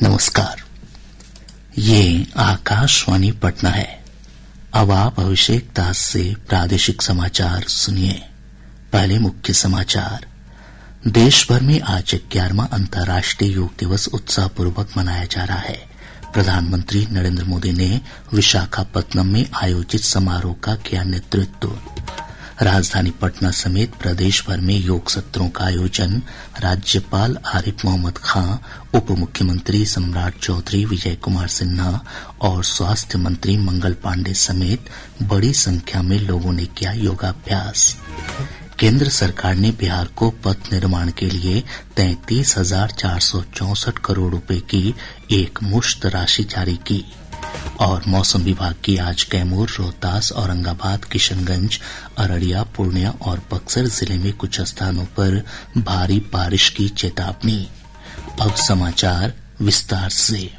नमस्कार, ये आकाशवाणी पटना है। अब आप अभिषेक दास से प्रादेशिक समाचार सुनिए। पहले मुख्य समाचार। देश भर में आज 11वां अंतर्राष्ट्रीय योग दिवस उत्साहपूर्वक मनाया जा रहा है। प्रधानमंत्री नरेंद्र मोदी ने विशाखापत्तनम में आयोजित समारोह का किया नेतृत्व। राजधानी पटना समेत प्रदेश भर में योग सत्रों का आयोजन। राज्यपाल आरिफ मोहम्मद खां, उप मुख्यमंत्री सम्राट चौधरी, विजय कुमार सिन्हा और स्वास्थ्य मंत्री मंगल पांडे समेत बड़ी संख्या में लोगों ने किया योगाभ्यास। केंद्र सरकार ने बिहार को पथ निर्माण के लिए 33,464 करोड़ रुपए की एक मुश्त राशि जारी की। और मौसम विभाग की आज कैमूर, रोहतास, औरंगाबाद, किशनगंज, अररिया, पूर्णिया और बक्सर जिले में कुछ स्थानों पर भारी बारिश की चेतावनी। अब समाचार विस्तार से।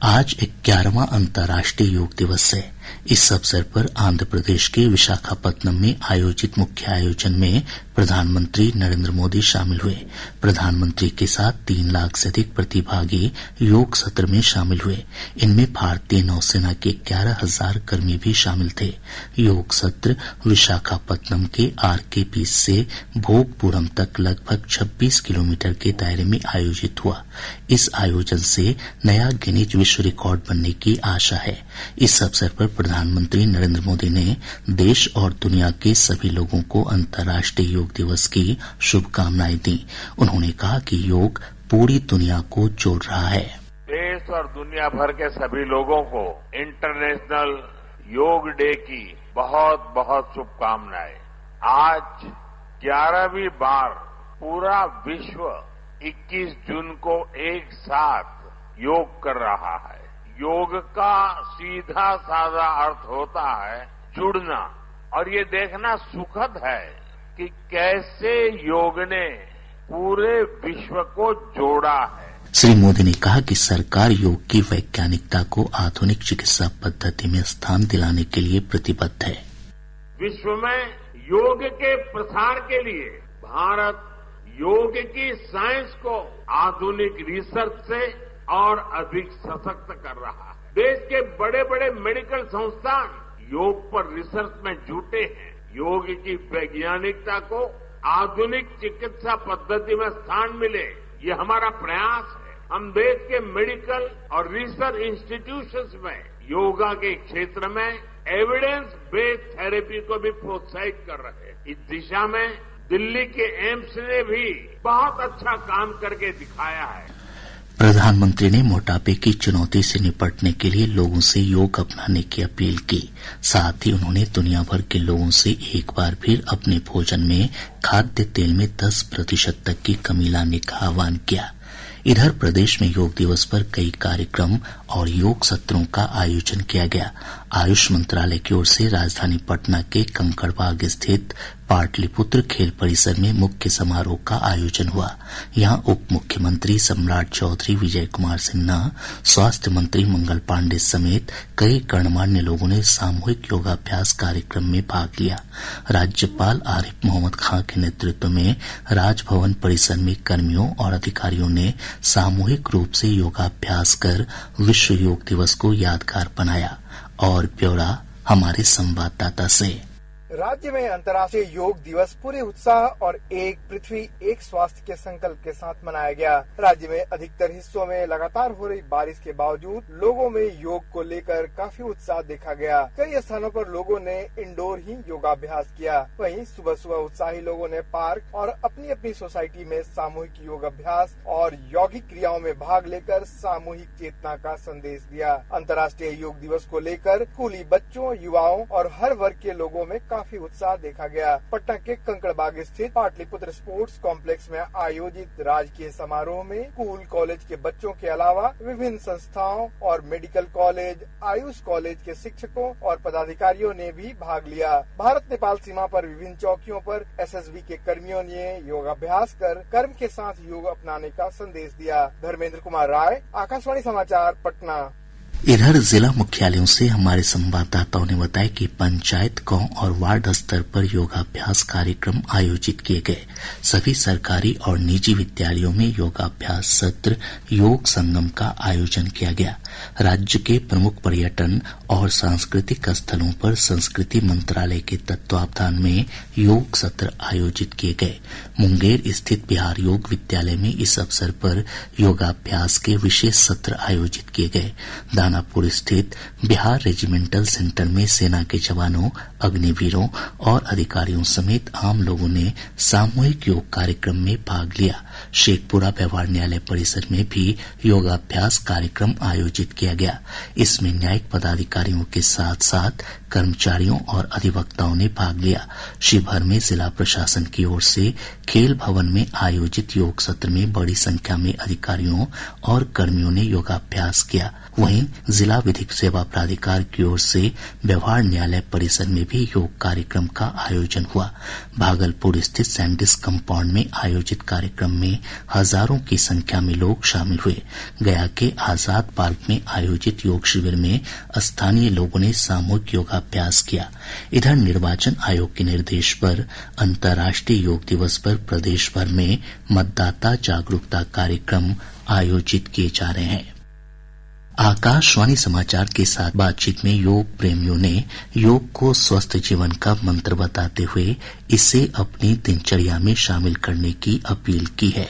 आज 11वां अंतर्राष्ट्रीय योग दिवस है। इस अवसर पर आंध्र प्रदेश के विशाखापत्तनम में आयोजित मुख्य आयोजन में प्रधानमंत्री नरेंद्र मोदी शामिल हुए। प्रधानमंत्री के साथ 3 लाख से अधिक प्रतिभागी योग सत्र में शामिल हुए। इनमें भारतीय नौसेना के 11,000 कर्मी भी शामिल थे। योग सत्र विशाखापत्तनम के आरके बीच से भोगपुरम तक लगभग 26 किलोमीटर के दायरे में आयोजित हुआ। इस आयोजन से नया गिनीज विश्व रिकॉर्ड बनने की आशा है। इस अवसर पर प्रधानमंत्री नरेंद्र मोदी ने देश और दुनिया के सभी लोगों को अंतर्राष्ट्रीय योग दिवस की शुभकामनाएं दी। उन्होंने कहा कि योग पूरी दुनिया को जोड़ रहा है। देश और दुनिया भर के सभी लोगों को इंटरनेशनल योग डे की बहुत बहुत शुभकामनाएं। आज 11वीं बार पूरा विश्व 21 जून को एक साथ योग कर रहा है। योग का सीधा साधा अर्थ होता है जुड़ना, और ये देखना सुखद है कि कैसे योग ने पूरे विश्व को जोड़ा है। श्री मोदी ने कहा कि सरकार योग की वैज्ञानिकता को आधुनिक चिकित्सा पद्धति में स्थान दिलाने के लिए प्रतिबद्ध है। विश्व में योग के प्रसार के लिए भारत योग की साइंस को आधुनिक रिसर्च से और अधिक सशक्त कर रहा है। देश के बड़े बड़े मेडिकल संस्थान योग पर रिसर्च में जुटे हैं। योग की वैज्ञानिकता को आधुनिक चिकित्सा पद्धति में स्थान मिले, ये हमारा प्रयास है। हम देश के मेडिकल और रिसर्च इंस्टीट्यूशंस में योगा के क्षेत्र में एविडेंस बेस्ड थेरेपी को भी प्रोत्साहित कर रहे हैं। इस दिशा में दिल्ली के एम्स ने भी बहुत अच्छा काम करके दिखाया है। प्रधानमंत्री ने मोटापे की चुनौती से निपटने के लिए लोगों से योग अपनाने की अपील की। साथ ही उन्होंने दुनिया भर के लोगों से एक बार फिर अपने भोजन में खाद्य तेल में 10% तक की कमी लाने का आह्वान किया। इधर प्रदेश में योग दिवस पर कई कार्यक्रम और योग सत्रों का आयोजन किया गया। आयुष मंत्रालय की ओर से राजधानी पटना के कंकड़बाग स्थित पाटलिपुत्र खेल परिसर में मुख्य समारोह का आयोजन हुआ। यहां उप मुख्यमंत्री सम्राट चौधरी, विजय कुमार सिन्हा, स्वास्थ्य मंत्री मंगल पांडे समेत कई गणमान्य लोगों ने सामूहिक योगाभ्यास कार्यक्रम में भाग लिया। राज्यपाल आरिफ मोहम्मद खां के नेतृत्व में राजभवन परिसर में कर्मियों और अधिकारियों ने सामूहिक रूप से योगाभ्यास कर विश्व योग दिवस को यादगार बनाया। और ब्यौरा हमारे संवाददाता से। राज्य में अंतर्राष्ट्रीय योग दिवस पूरे उत्साह और एक पृथ्वी एक स्वास्थ्य के संकल्प के साथ मनाया गया। राज्य में अधिकतर हिस्सों में लगातार हो रही बारिश के बावजूद लोगों में योग को लेकर काफी उत्साह देखा गया। कई स्थानों पर लोगों ने इंडोर ही योगाभ्यास किया। वहीं सुबह सुबह उत्साही लोगों ने पार्क और अपनी अपनी सोसाइटी में सामूहिक योगाभ्यास और यौगिक क्रियाओं में भाग लेकर सामूहिक चेतना का संदेश दिया। अंतर्राष्ट्रीय योग दिवस को लेकर स्कूली बच्चों, युवाओं और हर वर्ग के लोगों में काफी उत्साह देखा गया। पटना के कंकड़बाग स्थित पाटलिपुत्र स्पोर्ट्स कॉम्प्लेक्स में आयोजित राजकीय समारोह में स्कूल कॉलेज के बच्चों के अलावा विभिन्न संस्थाओं और मेडिकल कॉलेज, आयुष कॉलेज के शिक्षकों और पदाधिकारियों ने भी भाग लिया। भारत नेपाल सीमा पर विभिन्न चौकियों पर एसएसबी के कर्मियों ने योगाभ्यास कर कर्म के साथ योग अपनाने का संदेश दिया। धर्मेंद्र कुमार राय, आकाशवाणी समाचार, पटना। इधर जिला मुख्यालयों से हमारे संवाददाताओं ने बताया कि पंचायत, गांव और वार्ड स्तर पर योगाभ्यास कार्यक्रम आयोजित किए गए। सभी सरकारी और निजी विद्यालयों में योगाभ्यास सत्र, योग संगम का आयोजन किया गया। राज्य के प्रमुख पर्यटन और सांस्कृतिक स्थलों पर संस्कृति मंत्रालय के तत्वावधान में योग सत्र आयोजित किए गए। मुंगेर स्थित बिहार योग विद्यालय में इस अवसर पर योगाभ्यास के विशेष सत्र आयोजित किए गए। दानापुर स्थित बिहार रेजिमेंटल सेंटर में सेना के जवानों, अग्निवीरों और अधिकारियों समेत आम लोगों ने सामूहिक योग कार्यक्रम में भाग लिया। शेखपुरा व्यवहार न्यायालय परिसर में भी योगाभ्यास कार्यक्रम आयोजित किया गया। इसमें न्यायिक पदाधिकारियों के साथ साथ कर्मचारियों और अधिवक्ताओं ने भाग लिया। शिवहर में जिला प्रशासन की ओर से खेल भवन में आयोजित योग सत्र में बड़ी संख्या में अधिकारियों और कर्मियों ने योगाभ्यास किया। वहीं जिला विधिक सेवा प्राधिकार की ओर से व्यवहार न्यायालय परिसर में भी योग कार्यक्रम का आयोजन हुआ। भागलपुर स्थित सैंडिस कंपाउंड में आयोजित कार्यक्रम में हजारों की संख्या में लोग शामिल हुए। गया के आजाद पार्क में आयोजित योग शिविर में स्थानीय लोगों ने सामूहिक योगाभ्यास किया। इधर निर्वाचन आयोग के निर्देश पर अंतर्राष्ट्रीय योग दिवस पर प्रदेश भर में मतदाता जागरूकता कार्यक्रम आयोजित किए जा रहे हैं। आकाशवाणी समाचार के साथ बातचीत में योग प्रेमियों ने योग को स्वस्थ जीवन का मंत्र बताते हुए इसे अपनी दिनचर्या में शामिल करने की अपील की है।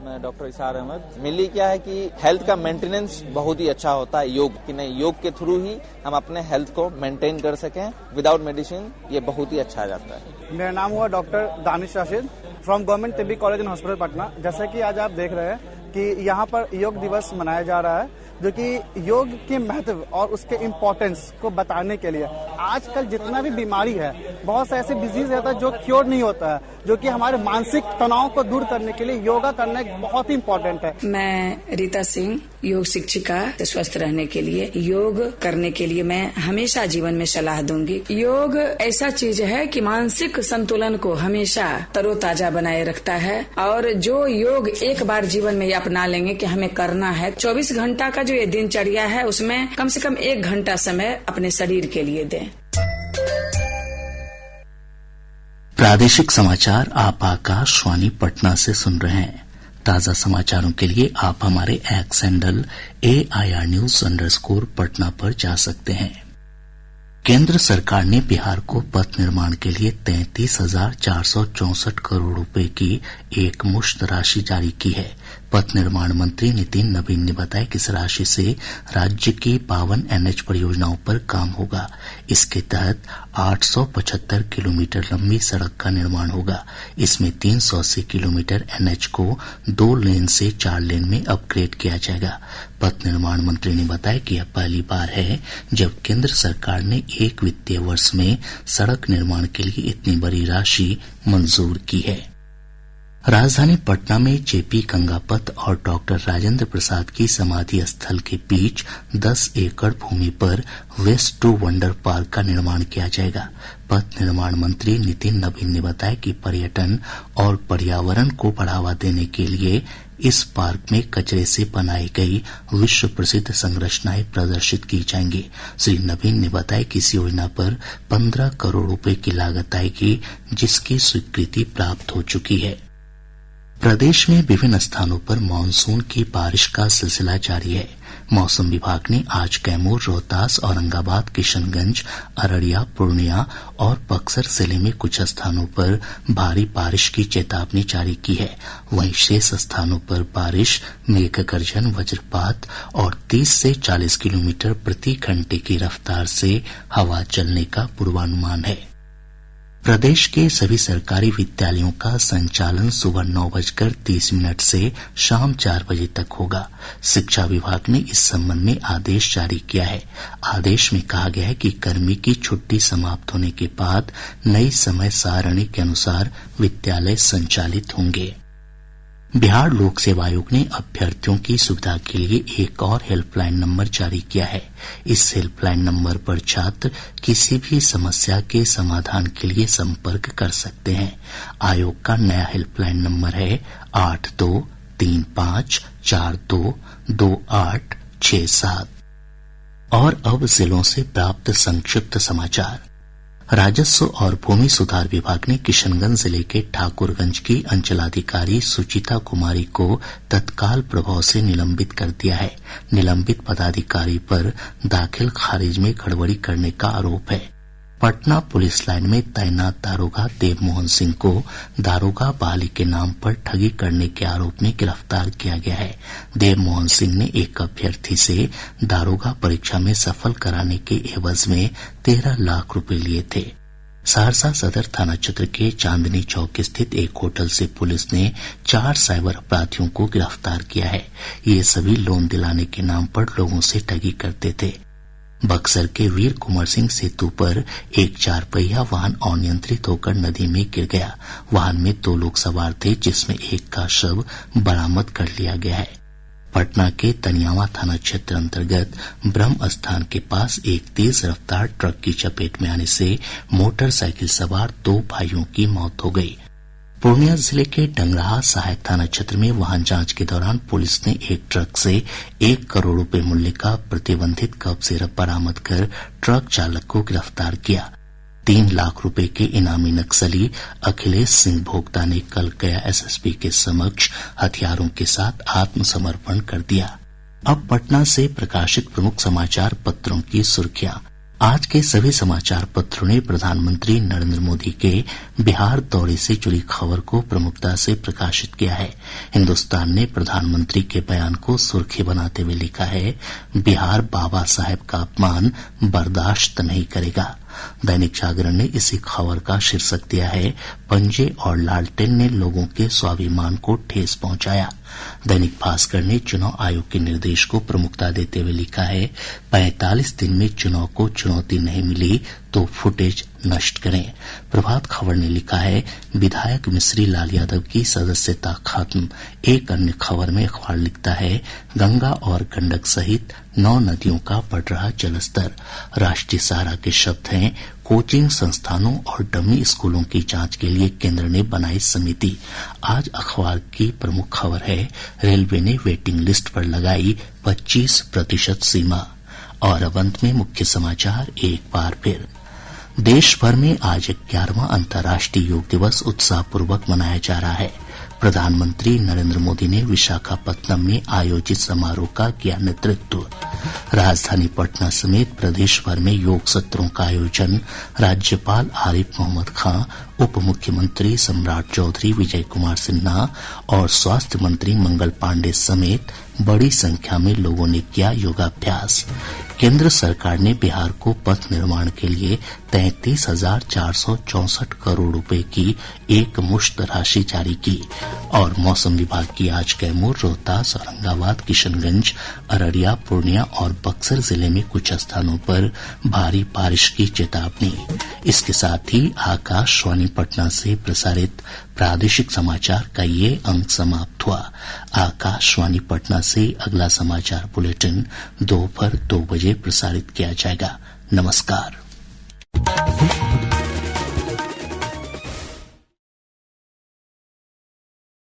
मैं डॉक्टर इसार अहमद। मेनली क्या है कि हेल्थ का मेंटेनेंस बहुत ही अच्छा होता है योग, कि नहीं योग के थ्रू ही हम अपने हेल्थ को मेंटेन कर सकें। विदाउट मेडिसिन ये बहुत ही अच्छा जाता है। मेरा नाम हुआ doctor Danish Rashid from government Tibbi college and hospital Patna. जैसा कि आज आप देख रहे हैं कि यहाँ पर योग दिवस मनाया जा रहा है, जो कि योग के महत्व और उसके इम्पोर्टेंस को बताने के लिए। आजकल जितना भी बीमारी है, बहुत से ऐसे डिजीज रहता है जो क्योर नहीं होता है, जो कि हमारे मानसिक तनाव को दूर करने के लिए योगा करना बहुत ही इम्पोर्टेंट है। मैं रीता सिंह, योग शिक्षिका। स्वस्थ रहने के लिए योग करने के लिए मैं हमेशा जीवन में सलाह दूंगी। योग ऐसा चीज है कि मानसिक संतुलन को हमेशा तरोताजा बनाए रखता है, और जो योग एक बार जीवन में अपना लेंगे कि हमें करना है, 24 घंटा का जो ये दिनचर्या है उसमें कम से कम 1 घंटा समय अपने शरीर के लिए दें। प्रादेशिक समाचार आप आकाशवाणी पटना से सुन रहे हैं। ताजा समाचारों के लिए आप हमारे x handle AIR News _Patna पर जा सकते हैं। केंद्र सरकार ने बिहार को पथ निर्माण के लिए 33,464 करोड़ रुपए की एक मुश्त राशि जारी की है। पथ निर्माण मंत्री नितिन नवीन ने बताया कि इस राशि से राज्य की 52 NH परियोजनाओं पर काम होगा। इसके तहत 875 किलोमीटर लंबी सड़क का निर्माण होगा। इसमें 380 किलोमीटर NH को 2 लेन से 4 लेन में अपग्रेड किया जाएगा। पथ निर्माण मंत्री ने बताया कि यह पहली बार है जब केंद्र सरकार ने एक वित्तीय वर्ष में सड़क निर्माण के लिए इतनी बड़ी राशि मंजूर की है। राजधानी पटना में JP गंगापथ और डॉक्टर राजेंद्र प्रसाद की समाधि स्थल के बीच 10 एकड़ भूमि पर वेस्ट टू वंडर पार्क का निर्माण किया जाएगा। पथ निर्माण मंत्री नितिन नवीन ने बताया कि पर्यटन और पर्यावरण को बढ़ावा देने के लिए इस पार्क में कचरे से बनाई गई विश्व प्रसिद्ध संरचनाएं प्रदर्शित की जाएंगी। श्री नवीन ने बताया कि इस योजना पर 15 करोड़ रुपए की लागत आएगी, जिसकी स्वीकृति प्राप्त हो चुकी है। प्रदेश में विभिन्न स्थानों पर मानसून की बारिश का सिलसिला जारी है। मौसम विभाग ने आज कैमूर, रोहतास, औरंगाबाद, किशनगंज, अररिया, पूर्णिया और बक्सर जिले में कुछ स्थानों पर भारी बारिश की चेतावनी जारी की है। वहीं शेष स्थानों पर बारिश, मेघ गर्जन, वज्रपात और 30 से 40 किलोमीटर प्रति घंटे की रफ्तार से हवा चलने का पूर्वानुमान है। प्रदेश के सभी सरकारी विद्यालयों का संचालन सुबह 9:30 से शाम 4 बजे तक होगा। शिक्षा विभाग ने इस संबंध में आदेश जारी किया है। आदेश में कहा गया है कि गर्मी की छुट्टी समाप्त होने के बाद नई समय सारणी के अनुसार विद्यालय संचालित होंगे। बिहार लोक सेवा आयोग ने अभ्यर्थियों की सुविधा के लिए एक और हेल्पलाइन नंबर जारी किया है। इस हेल्पलाइन नंबर पर छात्र किसी भी समस्या के समाधान के लिए संपर्क कर सकते हैं। आयोग का नया हेल्पलाइन नंबर है 8235422867। और अब जिलों से प्राप्त संक्षिप्त समाचार। राजस्व और भूमि सुधार विभाग ने किशनगंज जिले के ठाकुरगंज की अंचलाधिकारी सुचिता कुमारी को तत्काल प्रभाव से निलंबित कर दिया है। निलंबित पदाधिकारी पर दाखिल खारिज में गड़बड़ी करने का आरोप है। पटना पुलिस लाइन में तैनात दारोगा देवमोहन सिंह को दारोगा बहाली के नाम पर ठगी करने के आरोप में गिरफ्तार किया गया है। देवमोहन सिंह ने एक अभ्यर्थी से दारोगा परीक्षा में सफल कराने के एवज में 13 लाख रुपए लिए थे। सहरसा सदर थाना क्षेत्र के चांदनी चौक स्थित एक होटल से पुलिस ने 4 साइबर अपराधियों को गिरफ्तार किया है। ये सभी लोन दिलाने के नाम पर लोगों से ठगी करते थे। बक्सर के वीर कुंवर सिंह सेतु पर एक 4 पहिया वाहन अनियंत्रित होकर नदी में गिर गया। वाहन में 2 लोग सवार थे, जिसमें एक का शव बरामद कर लिया गया है। पटना के तनियावा थाना क्षेत्र अंतर्गत ब्रह्म स्थान के पास एक तेज रफ्तार ट्रक की चपेट में आने से मोटरसाइकिल सवार 2 भाइयों की मौत हो गई। पूर्णिया जिले के डंगराहा सहायक थाना क्षेत्र में वाहन जांच के दौरान पुलिस ने एक ट्रक से 1 करोड़ रुपए मूल्य का प्रतिबंधित कप सिरप बरामद कर ट्रक चालक को गिरफ्तार किया। 3 लाख रुपए के इनामी नक्सली अखिलेश सिंह भोक्ता ने कल गया एसएसपी के समक्ष हथियारों के साथ आत्मसमर्पण कर दिया। अब पटना से प्रकाशित प्रमुख समाचार पत्रों की सुर्खियां। आज के सभी समाचार पत्रों ने प्रधानमंत्री नरेंद्र मोदी के बिहार दौरे से जुड़ी खबर को प्रमुखता से प्रकाशित किया है। हिन्दुस्तान ने प्रधानमंत्री के बयान को सुर्खी बनाते हुए लिखा है, बिहार बाबा साहेब का अपमान बर्दाश्त नहीं करेगा। दैनिक जागरण ने इसी खबर का शीर्षक दिया है, पंजे और लालटेन ने लोगों के स्वाभिमान को ठेस पहुंचाया। दैनिक भास्कर ने चुनाव आयोग के निर्देश को प्रमुखता देते हुए लिखा है, 45 दिन में चुनाव को चुनौती नहीं मिली तो फुटेज नष्ट करें। प्रभात खबर ने लिखा है, विधायक मिश्री लाल यादव की सदस्यता खत्म। एक अन्य खबर में अखबार लिखता है, गंगा और गंडक सहित 9 नदियों का बढ़ रहा जलस्तर। राष्ट्रीय सहारा के शब्द हैं, कोचिंग संस्थानों और डमी स्कूलों की जांच के लिए केंद्र ने बनाई समिति। आज अखबार की प्रमुख खबर है, रेलवे ने वेटिंग लिस्ट पर लगाई 25% सीमा। और अब अंत में मुख्य समाचार एक बार फिर। देश भर में आज 11वां अंतर्राष्ट्रीय योग दिवस उत्साहपूर्वक मनाया जा रहा है। प्रधानमंत्री नरेंद्र मोदी ने विशाखापत्तनम में आयोजित समारोह का किया नेतृत्व। राजधानी पटना समेत प्रदेश भर में योग सत्रों का आयोजन। राज्यपाल आरिफ मोहम्मद खां, उप मुख्यमंत्री सम्राट चौधरी, विजय कुमार सिन्हा और स्वास्थ्य मंत्री मंगल पांडे समेत बड़ी संख्या में लोगों ने किया योगाभ्यास। केंद्र सरकार ने बिहार को पथ निर्माण के लिए 33,464 करोड़ रुपए की एक मुश्त राशि जारी की। और मौसम विभाग की आज कैमूर, रोहतास, औरंगाबाद, किशनगंज, अररिया, पूर्णिया और बक्सर जिले में कुछ स्थानों पर भारी बारिश की चेतावनी। इसके साथ ही आकाशवाणी पटना से प्रसारित प्रादेशिक समाचार का ये अंक समाप्त हुआ। आकाशवाणी पटना से अगला समाचार बुलेटिन दोपहर 2 बजे प्रसारित किया जाएगा। नमस्कार।